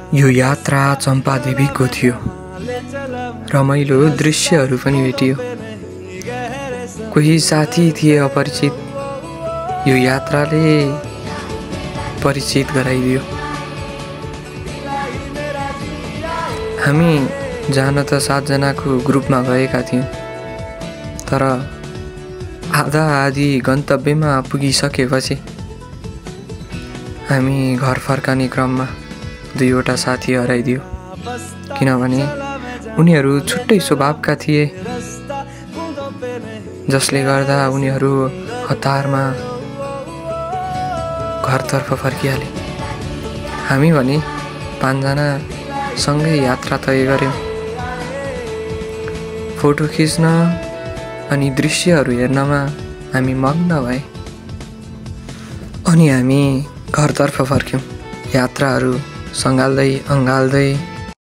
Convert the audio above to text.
यो यात्रा चम्पादेवीको थियो। रमाइलो दृश्यहरू पनि भेटियो। कोही साथी थिए अपरिचित, यो यात्राले परिचित गराइदियो। हामी जान त 7 जनाको ग्रुपमा गएका थियौँ, तर आधा आधी गन्तव्यमा पुगिसकेपछि हामी घर फर्कने क्रममा 2वटा साथी हराइदियो, किनभने उनीहरू छुट्टै स्वभावका थिए, जसले गर्दा उनीहरू हतारमा घरतर्फ फर्किहाले। हामी भने 5 जना सँगै यात्रा तय गर्यौं। फोटो खिच्न अनि दृश्यहरू हेर्नमा हामी मग्न भए, अनि हामी घरतर्फ फर्क्यौं। यात्राहरू सँगाल्दै अँगाल्दै